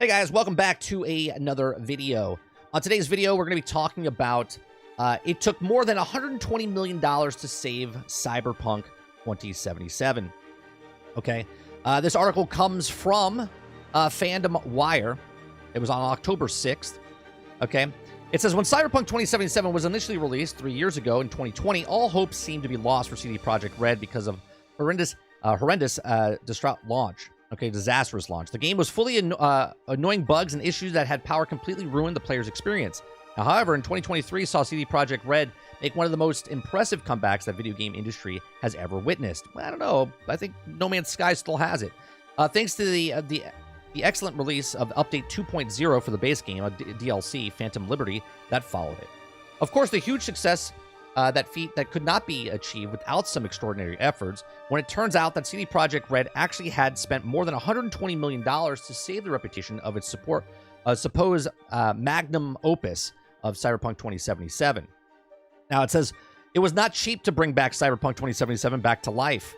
Hey guys, welcome back to another video. On today's video, we're going to be talking about it took more than $120 million to save Cyberpunk 2077. Okay, this article comes from Fandomwire. It was on October 6th. Okay, it says, when Cyberpunk 2077 was initially released 3 years ago in 2020, all hopes seemed to be lost for CD Projekt Red because of horrendous distraught launch. Okay, disastrous launch. The game was fully annoying bugs and issues that had power completely ruined the player's experience. Now, however, in 2023 saw CD Projekt Red make one of the most impressive comebacks that video game industry has ever witnessed. I don't know. I think No Man's Sky still has it. Thanks to the excellent release of Update 2.0 for the base game, a DLC, Phantom Liberty, that followed it. Of course, the huge success that feat that could not be achieved without some extraordinary efforts, when it turns out that CD Projekt Red actually had spent more than $120 million to save the reputation of its supposed magnum opus of Cyberpunk 2077. Now, it says, it was not cheap to bring back Cyberpunk 2077 back to life.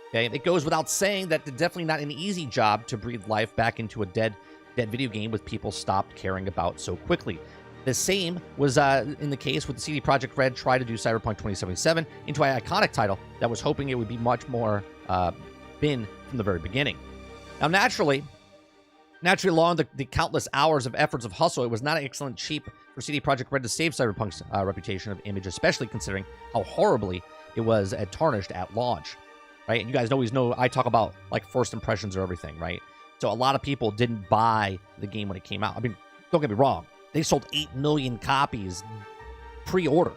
Okay, it goes without saying that it's definitely not an easy job to breathe life back into a dead video game with people stopped caring about so quickly. The same was in the case with the CD Projekt Red try to do Cyberpunk 2077 into an iconic title that was hoping it would be much more been from the very beginning. Now, naturally along the countless hours of efforts of hustle, it was not excellent cheap for CD Projekt Red to save Cyberpunk's reputation of image, especially considering how horribly it was tarnished at launch, right? And you guys always know I talk about like first impressions or everything, right? So a lot of people didn't buy the game when it came out. I mean, don't get me wrong. They sold 8 million copies pre-order.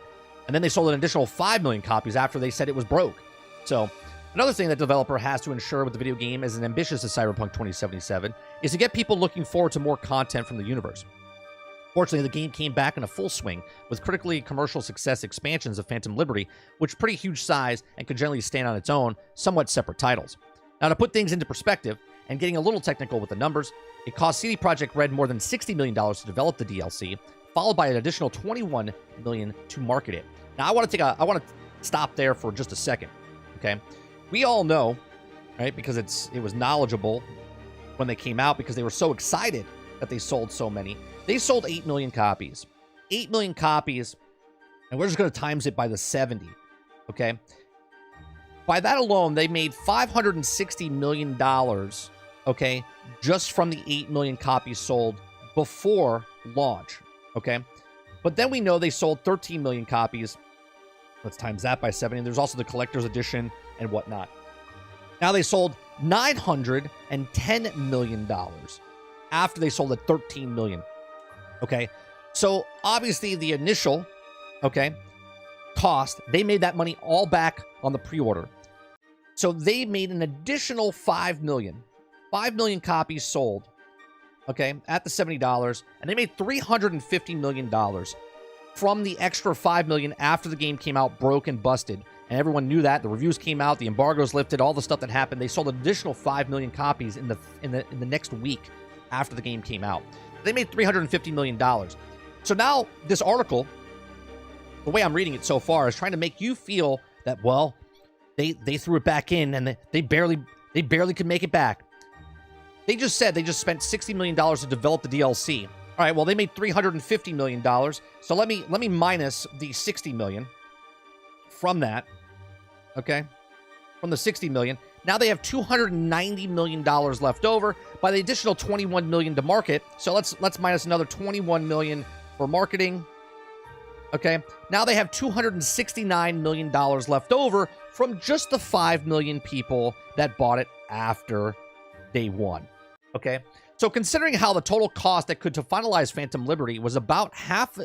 And then they sold an additional 5 million copies after they said it was broke. So, another thing that developer has to ensure with the video game as ambitious as Cyberpunk 2077 is to get people looking forward to more content from the universe. Fortunately, the game came back in a full swing with critically commercial success expansions of Phantom Liberty, which pretty huge size and could generally stand on its own, somewhat separate titles. Now, to put things into perspective, and getting a little technical with the numbers, it cost CD Projekt Red more than $60 million to develop the DLC, followed by an additional $21 million to market it. Now, I want to stop there for just a second. Okay, we all know, right? Because it was knowledgeable when they came out because they were so excited that they sold so many. They sold 8 million copies, 8 million copies, and we're just going to times it by the 70. Okay, by that alone, they made $560 million. Okay, just from the 8 million copies sold before launch, okay? But then we know they sold 13 million copies. Let's times that by 70. And there's also the collector's edition and whatnot. Now they sold $910 million after they sold at 13 million, okay? So obviously the initial, okay, cost, they made that money all back on the pre-order. So they made an additional 5 million copies sold, okay, at the $70, and they made $350 million from the extra 5 million after the game came out, broke and busted, and everyone knew that. The reviews came out, the embargoes lifted, all the stuff that happened. They sold an additional 5 million copies in the next week after the game came out. They made $350 million. So now this article, the way I'm reading it so far, is trying to make you feel that, well, they threw it back in and they barely could make it back. They just said they just spent $60 million to develop the DLC. All right, well, they made $350 million. So let me minus the $60 million from that, okay? From the $60 million. Now they have $290 million left over by the additional $21 million to market. So let's minus another $21 million for marketing. Okay, now they have $269 million left over from just the 5 million people that bought it after day one. Okay, so considering how the total cost that could to finalize Phantom Liberty was about half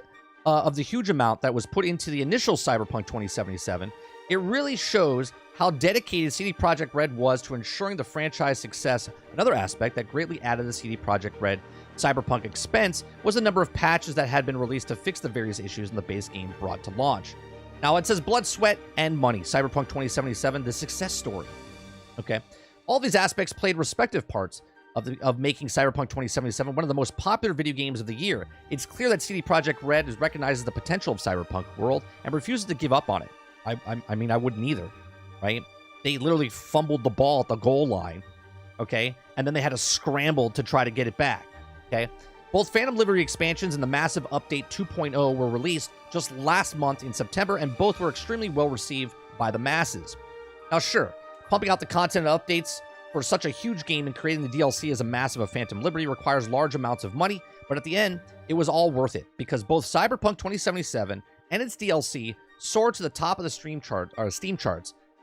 of the huge amount that was put into the initial Cyberpunk 2077, it really shows how dedicated CD Projekt Red was to ensuring the franchise success. Another aspect that greatly added the CD Projekt Red Cyberpunk expense was the number of patches that had been released to fix the various issues in the base game brought to launch. Now, it says blood, sweat, and money. Cyberpunk 2077, the success story. Okay, all these aspects played respective parts of making Cyberpunk 2077 one of the most popular video games of the year. It's clear that CD Projekt Red recognizes the potential of Cyberpunk world and refuses to give up on it. I mean, I wouldn't either, right? They literally fumbled the ball at the goal line, okay? And then they had to scramble to try to get it back. Okay. Both Phantom Liberty expansions and the massive update 2.0 were released just last month in September, and both were extremely well received by the masses. Now, sure, pumping out the content and updates for such a huge game and creating the DLC as a massive of Phantom Liberty requires large amounts of money, but at the end, it was all worth it because both Cyberpunk 2077 and its DLC soared to the top of the Steam charts.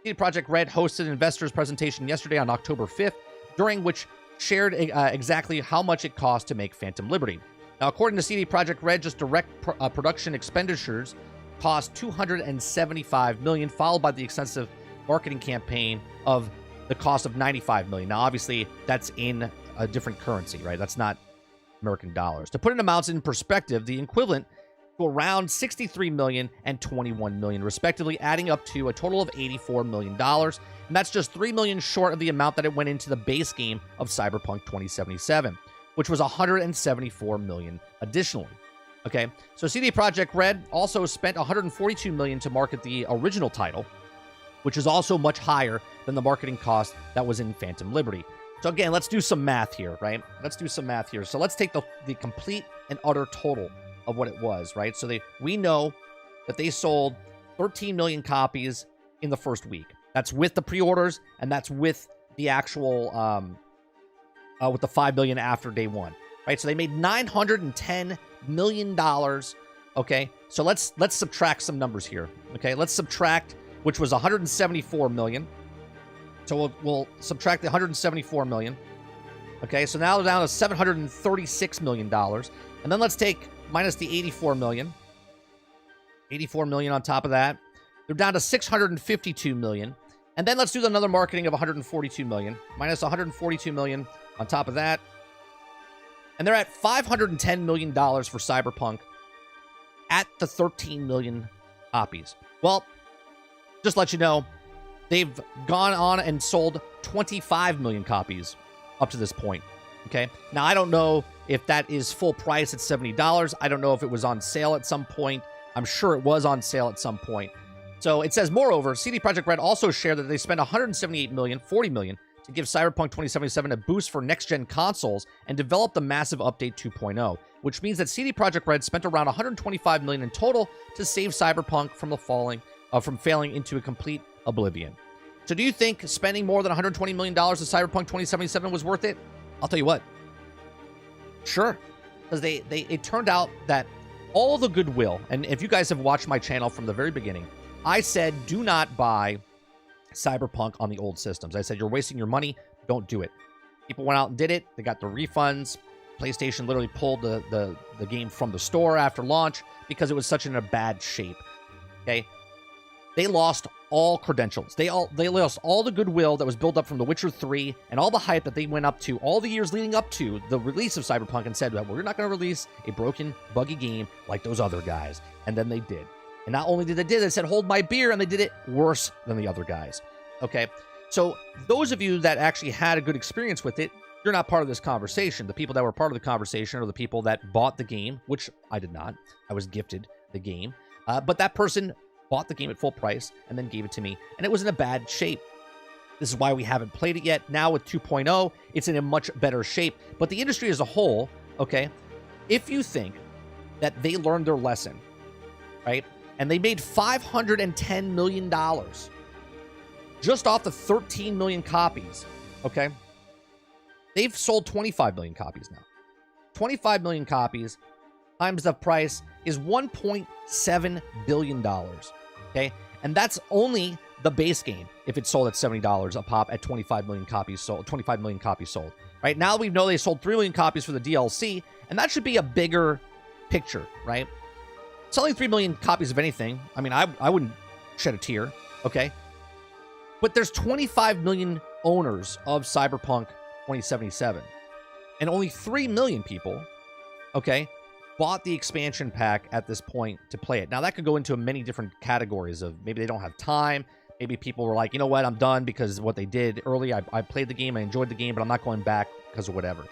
CD Projekt Red hosted an investors presentation yesterday on October 5th, during which shared exactly how much it cost to make Phantom Liberty. Now, according to CD Projekt Red, just direct production expenditures cost $275 million, followed by the extensive marketing campaign of the cost of $95 million. Now, obviously, that's in a different currency, right? That's not American dollars. To put in amounts in perspective, the equivalent to around $63 million and $21 million, respectively, adding up to a total of $84 million. And that's just $3 million short of the amount that it went into the base game of Cyberpunk 2077, which was $174 million additionally. Okay, so CD Projekt Red also spent $142 million to market the original title, which is also much higher than the marketing cost that was in Phantom Liberty. So again, let's do some math here, right? Let's do some math here. So let's take the complete and utter total of what it was, right? So we know that they sold 13 million copies in the first week. That's with the pre-orders, and that's with the actual with the 5 million after day one, right? So they made $910 million. Okay, so let's subtract some numbers here. Okay, let's subtract, which was 174 million. So we'll subtract the 174 million. Okay, so now they're down to $736 million. And then let's take minus the 84 million. 84 million on top of that. They're down to 652 million. And then let's do another marketing of 142 million. Minus 142 million on top of that. And they're at $510 million for Cyberpunk at the 13 million copies. Well, just let you know, they've gone on and sold 25 million copies up to this point. Okay. Now, I don't know if that is full price at $70. I don't know if it was on sale at some point. I'm sure it was on sale at some point. So it says, moreover, CD Projekt Red also shared that they spent $178 million, $40 million to give Cyberpunk 2077 a boost for next-gen consoles and develop the massive update 2.0, which means that CD Projekt Red spent around $125 million in total to save Cyberpunk from failing into a complete oblivion. So do you think spending more than $120 million to Cyberpunk 2077 was worth it? I'll tell you what. Sure. Because it turned out that all the goodwill, and if you guys have watched my channel from the very beginning, I said do not buy Cyberpunk on the old systems. I said you're wasting your money. Don't do it. People went out and did it. They got the refunds. PlayStation literally pulled the game from the store after launch because it was such in a bad shape. Okay? They lost all credentials. They lost all the goodwill that was built up from The Witcher 3 and all the hype that they went up to all the years leading up to the release of Cyberpunk and said, well, we're not going to release a broken, buggy game like those other guys. And then they did. And not only did they said, hold my beer, and they did it worse than the other guys. Okay? So those of you that actually had a good experience with it, you're not part of this conversation. The people that were part of the conversation are the people that bought the game, which I did not. I was gifted the game. But that person bought the game at full price and then gave it to me, and it was in a bad shape. This is why we haven't played it yet. Now with 2.0, it's in a much better shape. But the industry as a whole, okay, if you think that they learned their lesson, right, and they made $510 million just off the 13 million copies, okay, they've sold 25 million copies now. 25 million copies times the price is $1.7 billion. Okay, and that's only the base game if it's sold at $70 a pop at 25 million copies sold. 25 million copies sold. Right now, we know they sold 3 million copies for the DLC, and that should be a bigger picture, right? Selling 3 million copies of anything, I mean, I wouldn't shed a tear. Okay, but there's 25 million owners of Cyberpunk 2077, and only 3 million people, okay, bought the expansion pack at this point to play it. Now, that could go into many different categories of maybe they don't have time. Maybe people were like, you know what, I'm done because of what they did early. I played the game, I enjoyed the game, but I'm not going back because of whatever.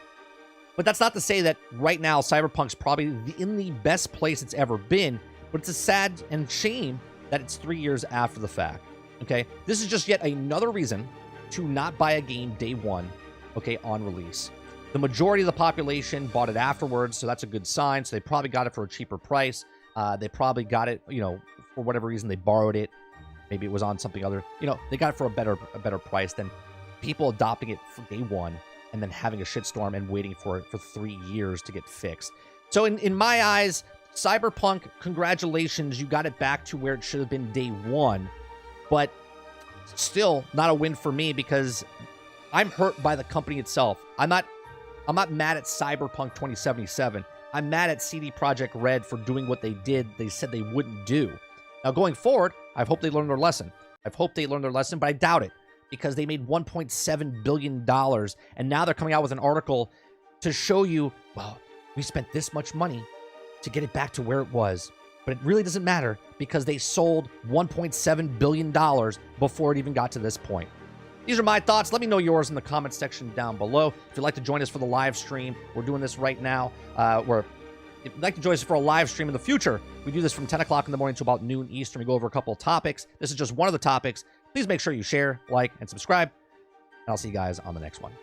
But that's not to say that right now Cyberpunk's probably in the best place it's ever been, but it's a sad and shame that it's 3 years after the fact. Okay, this is just yet another reason to not buy a game day one, okay, on release. The majority of the population bought it afterwards, so that's a good sign. So they probably got it for a cheaper price. They probably got it, for whatever reason they borrowed it. Maybe it was on something other. They got it for a better price than people adopting it for day one and then having a shitstorm and waiting for it for 3 years to get fixed. So in my eyes, Cyberpunk, congratulations, you got it back to where it should have been day one, but still not a win for me because I'm hurt by the company itself. I'm not mad at Cyberpunk 2077. I'm mad at CD Projekt Red for doing what they did. They said they wouldn't do. Now, going forward, I hope they learn their lesson. But I doubt it because they made $1.7 billion, and now they're coming out with an article to show you, well, we spent this much money to get it back to where it was. But it really doesn't matter because they sold $1.7 billion before it even got to this point. These are my thoughts. Let me know yours in the comment section down below. If you'd like to join us for the live stream, we're doing this right now. If you'd like to join us for a live stream in the future, we do this from 10 o'clock in the morning to about noon Eastern. We go over a couple of topics. This is just one of the topics. Please make sure you share, like, and subscribe. And I'll see you guys on the next one.